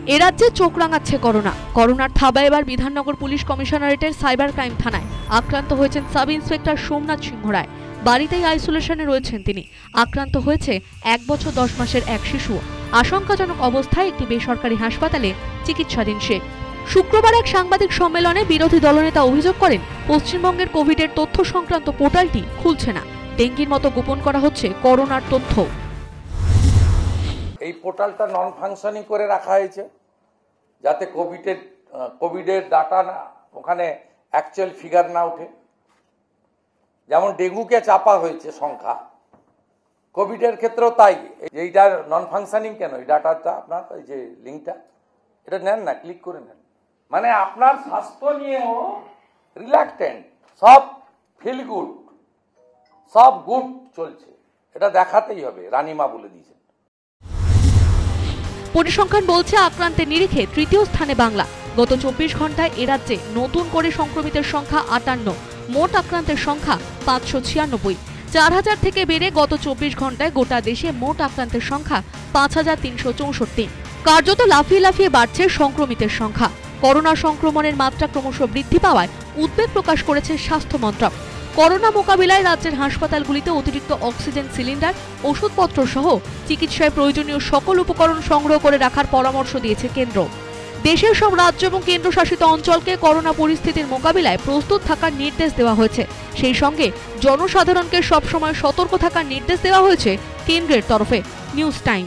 এ রাজ্যে চোখ রাঙাচ্ছে করোনার থাবা এবার বিধাননগর পুলিশ কমিশনারেটের সাইবার ক্রাইম থানায়। আক্রান্ত হয়েছেন সাব ইন্সপেক্টর সোমনাথ সিংহ রায়। বাড়িতেই আইসোলেশনে রয়েছেন তিনি। আক্রান্ত হয়েছে 1 বছর 10 মাসের এক শিশু। আশঙ্কাজনক অবস্থায় একটি বেসরকারি হাসপাতালে চিকিৎসাধীন সে। শুক্রবার এক সাংবাদিক সম্মেলনে বিরোধী দলনেতা অভিযোগ করেন, পশ্চিমবঙ্গের কোভিডের তথ্য সংক্রান্ত পোর্টালটি খুলছে না। ডেঙ্গির মতো গোপন করা হচ্ছে করোনার তথ্য। এই পোর্টালটা নন ফাংশনিং করে রাখা হয়েছে, যাতে কোভিডের ডাটা না, ওখানে অ্যাকচুয়াল ফিগার না ওঠে। যেমন ডেঙ্গুকে চাপা হয়েছে সংখ্যা, কোভিডের ক্ষেত্রেও তাই। এইটা নন ফাংশনিং কেন? এই ডাটাটা আপনার এই যে লিঙ্কটা, এটা নেন না, ক্লিক করে নেন। মানে আপনার স্বাস্থ্য নিয়েও রিল্যাক্টেন্ট, সব ফিল গুড, সব গুড চলছে, এটা দেখাতেই হবে। রানীমা বলে দিয়েছেন। পরিসংখ্যান বলছে আক্রান্তের নিরিখে তৃতীয় স্থানে বাংলা। গত 24 ঘন্টায় এ রাজ্যে নতুন করে সংক্রমিতের সংখ্যা 58, মোট আক্রান্তের সংখ্যা 596। 4000 থেকে বেড়ে গত 24 ঘন্টায় গোটা দেশে মোট আক্রান্তের সংখ্যা 5364। কার্যত লাফিয়ে লাফিয়ে বাড়ছে সংক্রমিতের সংখ্যা। করোনা সংক্রমণের মাত্রা ক্রমশ বৃদ্ধি পাওয়ায় উদ্বেগ প্রকাশ করেছে স্বাস্থ্য মন্ত্রক। করোনা মোকাবিলায় রাজ্যের হাসপাতালগুলিতে অতিরিক্ত অক্সিজেন সিলিন্ডার, ওষুধপত্র সহ চিকিৎসায় প্রয়োজনীয় সকল উপকরণ সংগ্রহ করে রাখার পরামর্শ দিয়েছে কেন্দ্র। দেশের সব রাজ্য এবং কেন্দ্রশাসিত অঞ্চলকে করোনা পরিস্থিতির মোকাবিলায় প্রস্তুত থাকার নির্দেশ দেওয়া হয়েছে। সেই সঙ্গে জনসাধারণকে সবসময় সতর্ক থাকার নির্দেশ দেওয়া হয়েছে কেন্দ্রের তরফে। News time.